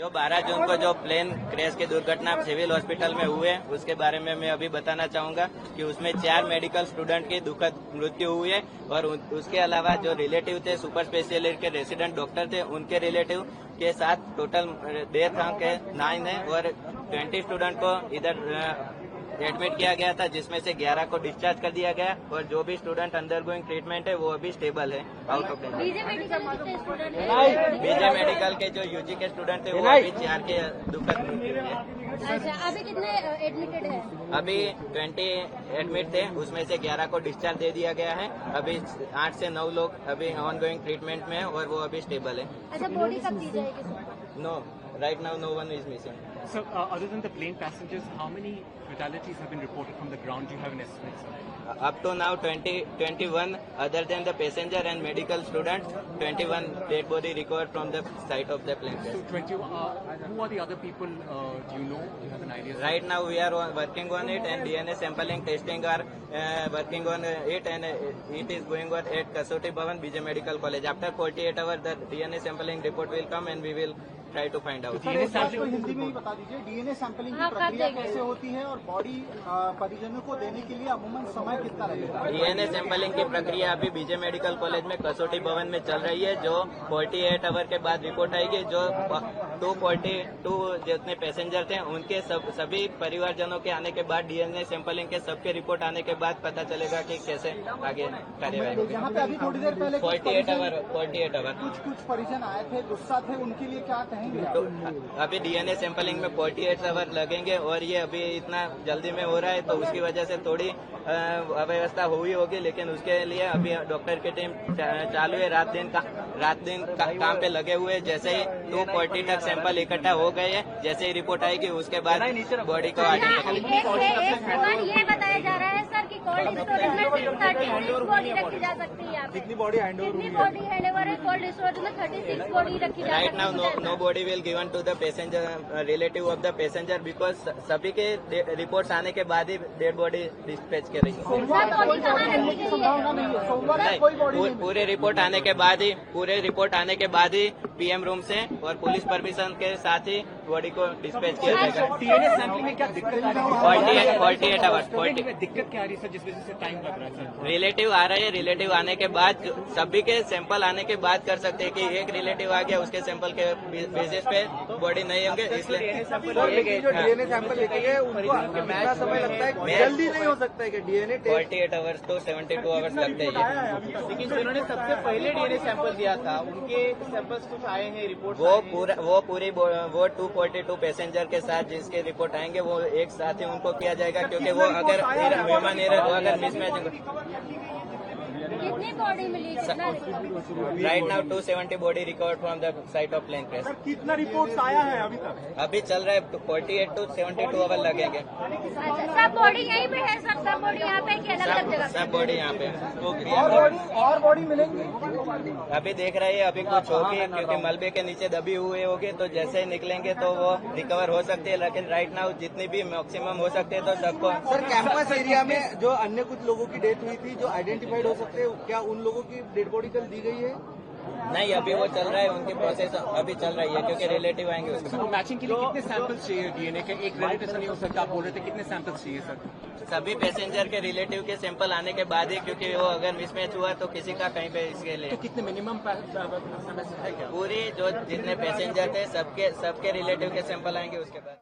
जो 12 जून को जो प्लेन क्रैश की दुर्घटना सिविल हॉस्पिटल में हुए उसके बारे में मैं अभी बताना चाहूंगा कि उसमें 4 मेडिकल स्टूडेंट की दुखद मृत्यु हुई है और उसके अलावा जो रिलेटिव थे सुपर स्पेशलिस्ट के रेसिडेंट डॉक्टर थे उनके रिलेटिव के साथ टोटल डेथ के 9 है और 20 स्टूडेंट को इधर एडमिट किया गया था जिसमें से 11 को डिस्चार्ज कर दिया गया और जो भी स्टूडेंट अंडरगोइंग ट्रीटमेंट है वो अभी स्टेबल है आउट ऑफ बीजे मेडिकल के जो यूजी के स्टूडेंट थे वो अभी 4 के दुखद मृत्यु है। अच्छा, अभी कितने एडमिटेड है? अभी 20 एडमिट थे उसमें से 11 को डिस्चार्ज दे दिया गया है। अभी 8 से 9 लोग अभी ऑनगोइंग ट्रीटमेंट में है और वो अभी स्टेबल है। अच्छा, बॉडी कब दी जाएगी? No, right now no one is missing. So, other than the plane passengers, how many fatalities have been reported from the ground? Do you have an estimate, sir? Up to now 21 other than the passenger and medical students, 21 dead body recovered from the site of the plane crash. So, 20. Who are the other people? Do you know? Do you have an idea? Right now we are working on it and DNA sampling testing are working on it and it is going on at Kasoti Bhavan, BJ Medical College. After 48 hours the DNA sampling report will come and we will try to find out. Sir, एक बात तो हिंदी में ही बता दीजिए, DNA sampling की प्रक्रिया कैसे होती है और बॉडी परिजनों को देने के लिए अमूमन समय कितना लगेगा? डीएनए सैंपलिंग की प्रक्रिया अभी बीजे मेडिकल कॉलेज में कसौटी भवन में चल रही है जो 48 आवर के बाद रिपोर्ट आएगी। जो 242 जितने पैसेंजर थे उनके सभी परिवारजनों के आने के बाद डीएनए सैंपलिंग के सबके रिपोर्ट आने के बाद पता चलेगा कि कैसे आगे कार्यवाही। यहाँ पे अभी थोड़ी देर पहले 48 आवर कुछ परिजन आए थे, गुस्सा थे, उनके लिए क्या कहेंगे? तो अभी डीएनए सैंपलिंग में 48 आवर लगेंगे और ये अभी इतना जल्दी में हो रहा है तो उसकी वजह से थोड़ी अव्यवस्था हुई होगी, लेकिन उसके लिए अभी डॉक्टर की टीम चालू है। रात दिन काम पे लगे हुए। जैसे ही 240 तक सैंपल इकट्ठा हो गए हैं, जैसे ही रिपोर्ट आएगी उसके बाद बॉडी को ये बताया जा रहा है सर कि कोल्ड स्टोरेज में 36 बॉडी रखी जा सकती है। यहाँ पे कितनी बॉडी हैंड ओवर है? कोल्ड स्टोरेज में 36 बॉडी रखी जा राइट सकती नाउ है। No body will given to the passenger relative of the passenger because सभी के रिपोर्ट्स आने के बाद ही डेड बॉडी डिस्पैच करेगी। पूरे रिपोर्ट आने के बाद ही पीएम रूम से और पुलिस परमिशन के साथ ही बॉडी को डिस्पैच किया जाएगा। डीएनए सैंपलिंग में क्या दिक्कत आ रही है? 48 आवर्स दिक्कत क्या आ रही है सर, जिस वजह से टाइम लग रहा है सर? रिलेटिव आ रहे हैं। रिलेटिव आने के बाद सभी के सैंपल आने के बाद कर सकते हैं कि एक रिलेटिव आ गया उसके सैंपल के बेसिस पे बॉडी नहीं होंगे, इसलिए जो डीएनए सैंपल लेके गए उनको कितना समय लगता है? जल्दी नहीं हो सकता है कि डीएनए 48 आवर्स तो 72 आवर्स लगते हैं। लेकिन जिन्होंने सबसे पहले डीएनए सैंपल दिया था उनके सैंपल्स कुछ आए हैं रिपोर्ट? वो 242 पैसेंजर के साथ जिसके रिपोर्ट आएंगे वो एक साथ ही उनको किया जाएगा, क्योंकि वो अगर ह्यूमन एरर अगर मिसमैच। कितनी बॉडी मिली? Right now 270 body recovered from the site of plane crash. कितना रिपोर्ट आया है अभी तक? अभी चल रहा है 48 to 72 आवर लगेंगे। अच्छा, सब बॉडी यहीं पे है? सब बॉडी यहाँ पे कि अलग-अलग जगह? सब बॉडी यहाँ पे। और बॉडी मिलेंगी? अभी देख रहे हैं, अभी कुछ होगी क्योंकि मलबे के नीचे दबी हुए होगी, तो जैसे ही निकलेंगे तो वो रिकवर हो सकती है, लेकिन राइट नाउ जितनी भी मैक्सिमम हो सकते हैं तो सबको। सर, कैंपस एरिया में जो अन्य कुछ लोगों की डेथ हुई थी जो आइडेंटिफाइड हो सकते हैं, क्या उन लोगों की डेड बॉडी कल दी गई है? नहीं, अभी वो चल रहा है, उनकी प्रोसेस अभी चल रही है क्योंकि रिलेटिव आएंगे उसके बाद। मैचिंग के लिए कितने सैंपल्स चाहिए डीएनए के? एक रिलेटिव से नहीं हो सकता, आप बोल रहे थे, कितने सैंपल्स चाहिए सर? सभी पैसेंजर के रिलेटिव के सैंपल आने के बाद ही, क्योंकि वो अगर मिसमैच हुआ तो किसी का कहीं पे इसके लिए तो कितने मिनिमम समय है क्या? पूरी जो जितने पैसेंजर थे सबके रिलेटिव के सैंपल आएंगे उसके बाद।